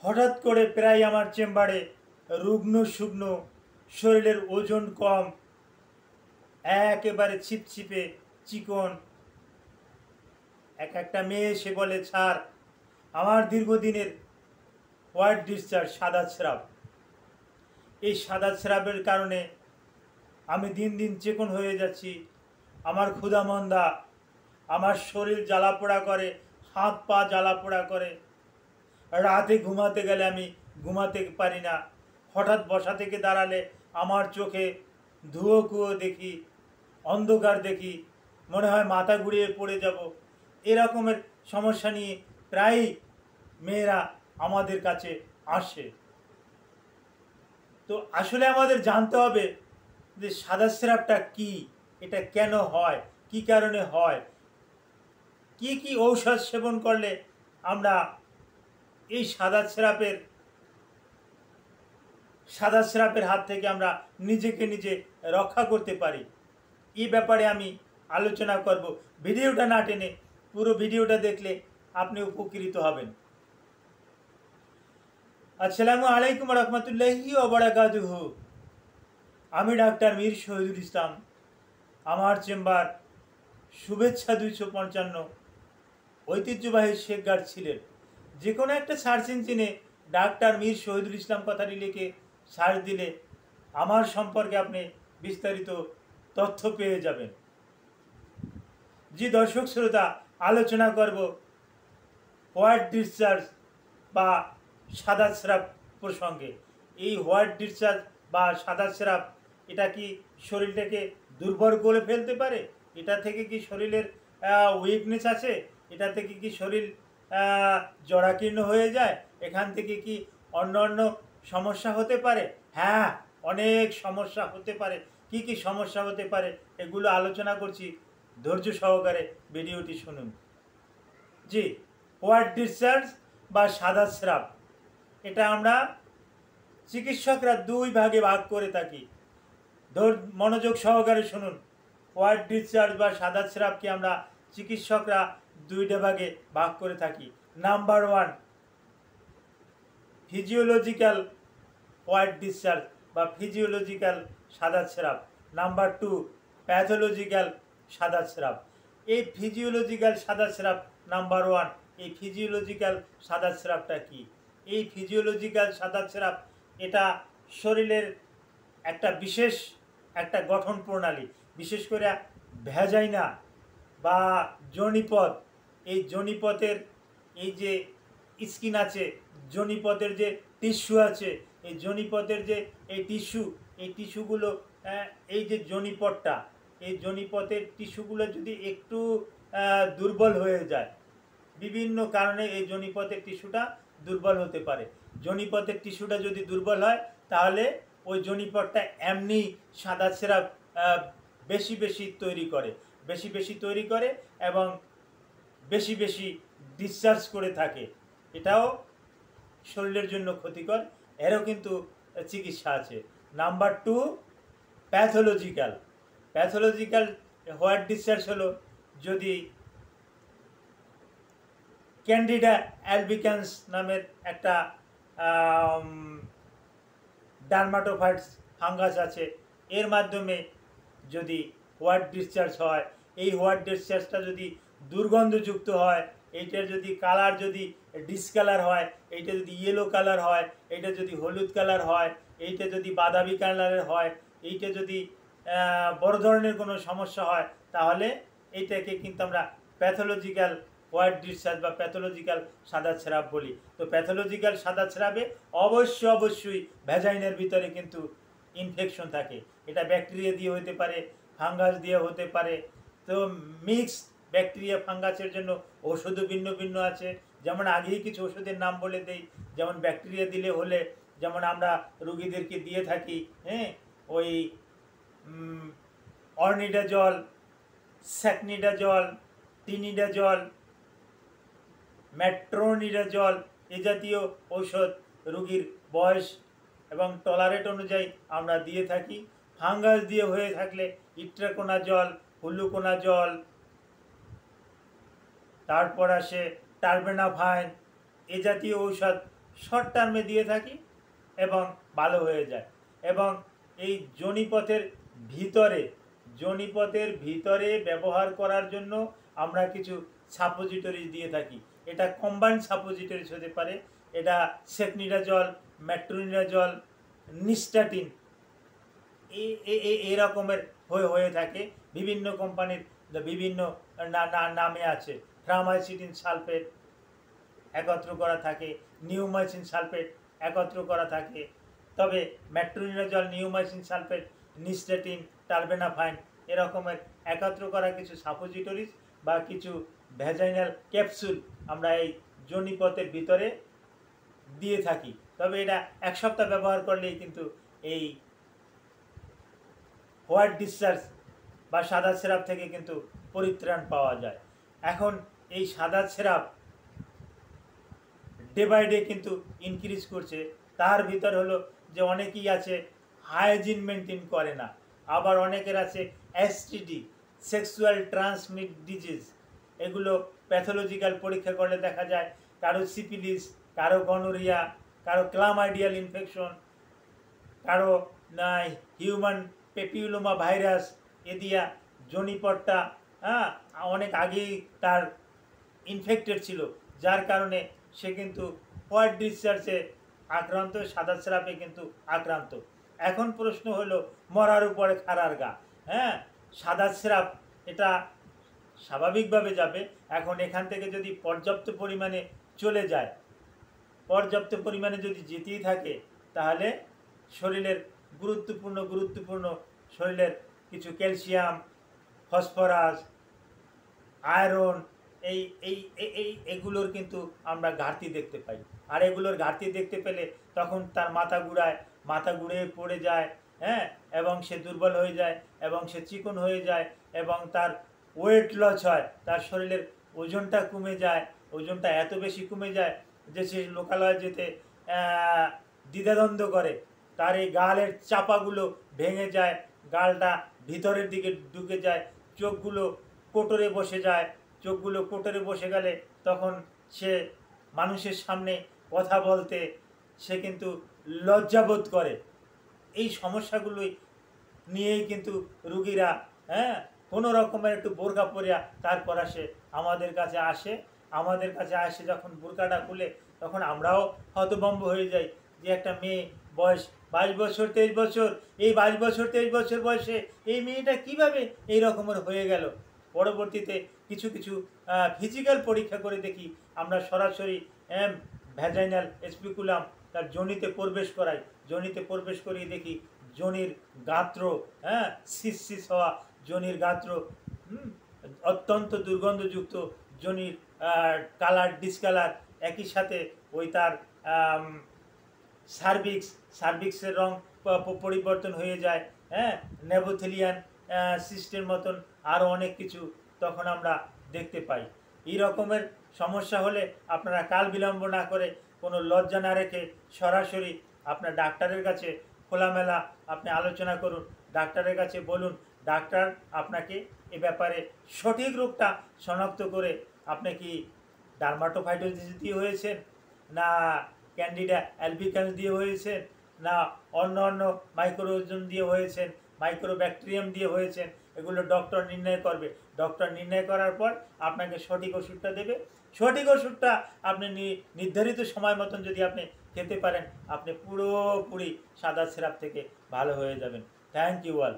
হঠাৎ করে প্রায় আমার চেম্বারে রুগ্ন শুকনো, শরীরের ওজন কম, একেবারে ছিপছিপে চিকন একটা মেয়ে এসে বলে, স্যার আমার দীর্ঘদিনের হোয়াইট ডিসচার্জ, সাদা স্রাব, এই সাদা স্রাবের কারণে আমি দিন দিন চিকন হয়ে যাচ্ছি, আমার ক্ষুধা মন্দা, আমার শরীর জ্বালাপোড়া করে, হাত পা জ্বালাপোড়া করে, রাতে ঘুমাতে গেলে আমি ঘুমাতে পারি না, হঠাৎ বসা থেকে দাঁড়ালে আমার চোখে ধুয়ো কুয়ো দেখি, অন্ধকার দেখি, মনে হয় মাথা ঘুরিয়ে পড়ে যাব। এরকমের সমস্যা নিয়ে প্রায়ই মেয়েরা আমাদের কাছে আসে। তো আসলে আমাদের জানতে হবে যে সাদা স্রাবটা কি, এটা কেন হয়, কি কারণে হয়, কি কি ঔষধ সেবন করলে আমরা এই সাদা স্রাবের হাত থেকে আমরা নিজেকে নিজে রক্ষা করতে পারি। এই ব্যাপারে আমি আলোচনা করব। ভিডিওটা না টেনে পুরো ভিডিওটা দেখলে আপনি উপকৃত হবেন। আসসালামু আলাইকুম রহমতুল্লাহি ওয়া বারাকাতুহু। আমি ডাক্তার মীর শহীদুল ইসলাম। আমার চেম্বার শুভেচ্ছা 255, ঐতিহ্যবাহী শেখগার ছিলেন। যে কোনো একটা সার্চ ইঞ্জিনে ডাক্তার মীর শহীদুল ইসলাম কথাটি লিখে সার্চ দিলে আমার সম্পর্কে আপনি বিস্তারিত তথ্য পেয়ে যাবেন। জি দর্শক শ্রোতা, আলোচনা করব হোয়াইট ডিসচার্জ বা সাদা স্রাব প্রসঙ্গে। এই হোয়াইট ডিসচার্জ বা সাদা স্রাব, এটা কি শরীরটাকে দুর্বল করে ফেলতে পারে? এটা থেকে কি শরীরের উইকনেস আছে? এটা থেকে কি শরীর জরাকীর্ণ হয়ে যায়? এখান থেকে কি অন্য অন্য সমস্যা হতে পারে? হ্যাঁ, অনেক সমস্যা হতে পারে। কি কি সমস্যা হতে পারে এগুলো আলোচনা করছি, ধৈর্য সহকারে ভিডিওটি শুনুন। জি, হোয়াইট ডিসচার্জ বা সাদা স্রাব, এটা আমরা চিকিৎসকরা দুই ভাগে ভাগ করে থাকি। মনোযোগ সহকারে শুনুন। হোয়াইট ডিসচার্জ বা সাদা স্রাবকে আমরা চিকিৎসকরা দুইটা ভাগে ভাগ করে থাকি। নাম্বার 1, ফিজিওলজিক্যাল হোয়াইট ডিসচার্জ বা ফিজিওলজিক্যাল সাদা স্রাব। নাম্বার 2, প্যাথোলজিক্যাল সাদা স্রাব। এই ফিজিওলজিক্যাল সাদা স্রাব নাম্বার 1, এই ফিজিওলজিক্যাল সাদা স্রাবটা কি? এই ফিজিওলজিক্যাল সাদা স্রাব এটা শরীরের একটা বিশেষ একটা গঠন প্রণালী, বিশেষ করে ভ্যাজাইনা বা জনিপথ, এই জনিপথের এই যে স্কিন আছে, জনিপথের যে টিস্যু আছে, এই জনিপথের যে এই টিস্যুগুলো, এই যে জনিপথটা, এই জনিপথের টিস্যুগুলো যদি একটু দুর্বল হয়ে যায়, বিভিন্ন কারণে এই জনিপথের টিস্যুটা দুর্বল হতে পারে। জনিপথের টিস্যুটা যদি দুর্বল হয় তাহলে ওই জনিপথটা এমনি সাদা স্রাব বেশি বেশি তৈরি করে এবং বেশি বেশি ডিসচার্জ করে থাকে। এটাও শরীরের জন্য ক্ষতিকর, এরও কিন্তু চিকিৎসা আছে। নাম্বার 2, প্যাথোলজিক্যাল হোয়াইট ডিসচার্জ হলো যদি ক্যান্ডিডা অ্যালবিকান্স নামের একটা ডার্মাটোফাইটস ফাঙ্গাস আছে, এর মাধ্যমে যদি হোয়াইট ডিসচার্জ হয়, এই হোয়াইট ডিসচার্জটা যদি দুর্গন্ধযুক্ত হয়, এইটার যদি কালার যদি ডিসকালার হয়, এইটা যদি ইয়েলো কালার হয়, এইটা যদি হলুদ কালার হয়, এইটা যদি বাদামি কালারের হয়, এইটা যদি বড় ধরনের কোনো সমস্যা হয়, তাহলে এইটাকে কিন্তু আমরা প্যাথোলজিক্যাল হোয়াইট ডিসচার্জ বা প্যাথোলজিক্যাল সাদা স্রাব বলি। তো প্যাথোলজিক্যাল সাদা স্রাবে অবশ্যই ভ্যাজাইনের ভিতরে কিন্তু ইনফেকশন থাকে। এটা ব্যাকটেরিয়া দিয়ে হতে পারে, ফাঙ্গাস দিয়ে হতে পারে। তো মিক্স ব্যাকটেরিয়া ফাঙ্গাসের জন্য ওষুধও ভিন্ন ভিন্ন আছে। যেমন আগেই কিছু ওষুধের নাম বলে দেই। যেমন ব্যাকটেরিয়া দিলে হলে যেমন আমরা রুগীদেরকে দিয়ে থাকি, হ্যাঁ, ওই অর্নিডাজল, স্যাকনিডাজল, টিনিডাজল, মেট্রোনিডাজল, এ জাতীয় ঔষধ রোগীর বয়স এবং টলারেট অনুযায়ী আমরা দিয়ে থাকি। ফাঙ্গাস দিয়ে হয়ে থাকলে ইট্রাকোনাজল, হুলুকোনাজল, তারপর আসে টার্বেনাফাইন, এ জাতীয় ঔষধ শর্ট টার্মে দিয়ে থাকি এবং ভালো হয়ে যায়। এবং এই জনিপথের ভিতরে ব্যবহার করার জন্য আমরা কিছু সাপোজিটরিজ দিয়ে থাকি। এটা কম্বাইন্ড সাপোজিটরিজ হতে পারে, এটা সেকনিডাজল, মেট্রোনিডাজল, নিস্টাটিন এই রকমের হয়ে থাকে। বিভিন্ন কোম্পানির বিভিন্ন নামে আছে। ট্রামাইসিটিন সালফেট একত্র করা থাকে, নিউমাইসিন সালফেট একত্র করা থাকে। তবে মেট্রোনিডাজল, নিউমাইসিন সালফেট, নিস্টাটিন, টারবেনাফাইন এরকমের একত্র করা কিছু সাপোজিটরিজ বা কিছু ভ্যাজাইনাল ক্যাপসুল আমরা এই যোনিপথের ভিতরে দিয়ে থাকি। তবে এটা 1 সপ্তাহ ব্যবহার করলেই কিন্তু এই হোয়াইট ডিসচার্জ বা সাদা সিরাপ থেকে কিন্তু পরিত্রাণ পাওয়া যায়। এখন এই সাদা সিরাপ ডে বাই ডে কিন্তু ইনক্রিজ করছে। তার ভিতর হলো যে অনেকেই আছে হাইজিন মেনটেন করে না, আবার অনেকের আছে এসটিডি, সেক্সুয়াল ট্রান্সমিট ডিজিজ। এগুলো প্যাথোলজিক্যাল পরীক্ষা করলে দেখা যায় কারো সিপিলিস, কারো গনোরিয়া, কারো ক্লামাইডিয়াল ইনফেকশন, কারো হিউম্যান পেপিউলোমা ভাইরাস এ দিয়া জনিপটটা অনেক আগেই তার ইনফেক্টেড ছিল, যার কারণে সে কিন্তু হোয়াইট ডিসচার্জে আক্রান্ত, সাদা সিরাপে কিন্তু আক্রান্ত। এখন প্রশ্ন হলো মরার উপরে খাড়ার গা। সাদা সিরাপ এটা স্বাভাবিকভাবে যাবে। এখন এখান থেকে যদি পর্যাপ্ত পরিমাণে চলে যায়, পর্যাপ্ত পরিমাণে যদি যেতেই থাকে, তাহলে শরীরের গুরুত্বপূর্ণ শরীরের কিছু ক্যালসিয়াম, ফসফরাস, আয়রন এগুলোর কিন্তু আমরা ঘাটতি দেখতে পাই। আর এগুলোর ঘাটতি দেখতে পেলে তখন তার মাথা ঘুরে পড়ে যায়, এবং সে দুর্বল হয়ে যায়, এবং সে চিকন হয়ে যায়, এবং তার ওয়েট লস হয়, তার শরীরের ওজনটা কমে যায়। ওজনটা এত বেশি কমে যায় যে সে লোকালয়ে যেতে দ্বিধাদ্বন্দ্ব করে। তার এই গালের চাপাগুলো ভেঙে যায়, গালটা ভিতরের দিকে ঢুকে যায়, চোখগুলো কোটরে বসে যায়। চোখগুলো কোটরে বসে গেলে তখন সে মানুষের সামনে কথা বলতে সে কিন্তু লজ্জাবোধ করে। এই সমস্যাগুলোই নিয়েই কিন্তু রুগীরা কোনো রকমের একটু বোরকা পরিয়া তারপর সে আমাদের কাছে আসে। যখন বোরকাটা খুলে তখন আমরাও হতভম্ব হয়ে যাই যে একটা মেয়ে বয়স 22 বছর 23 বছর, এই 22 বছর 23 বছর বয়সে এই মেয়েটা কিভাবে এই রকমের হয়ে গেল। পরবর্তীতে কিছু ফিজিক্যাল পরীক্ষা করে দেখি, আমরা সরাসরি ভ্যাজাইনাল স্পিকুলাম তার যোনিতে প্রবেশ করিয়ে দেখি যোনির গাত্র, সিস হওয়া যোনির গাত্র, অত্যন্ত দুর্গন্ধযুক্ত যোনির কালার ডিসকালার, একই সাথে ওই তার সার্ভিক্সের রং পরিবর্তন হয়ে যায়, নেবোথেলিয়ান সিস্টের মতন আরও অনেক কিছু তখন আমরা দেখতে পাই। এই রকমের সমস্যা হলে আপনারা কাল বিলম্ব না করে, কোনো লজ্জা না রেখে সরাসরি আপনার ডাক্তারের কাছে খোলামেলা আপনি আলোচনা করুন, ডাক্তারের কাছে বলুন। ডাক্তার আপনাকে এ ব্যাপারে সঠিক রোগটা শনাক্ত করে, আপনি কি ডার্মাটোফাইটোসিস দিয়ে হয়েছেন, না ক্যান্ডিডা অ্যালবিকান্স দিয়ে হয়েছেন, না অন্য মাইক্রোঅর্গানিজম দিয়ে হয়েছেন, মাইক্রোব্যাকটেরিয়াম দিয়ে হয়েছেন, এগুলো ডক্টর নির্ণয় করবে। ডক্টর নির্ণয় করার পর আপনাকে সঠিক ওষুধটা দেবে। সঠিক ওষুধটা আপনি নির্ধারিত সময় মতন যদি আপনি খেতে পারেন, আপনি পুরোপুরি সাদা সিরাপ থেকে ভালো হয়ে যাবেন। Thank you all.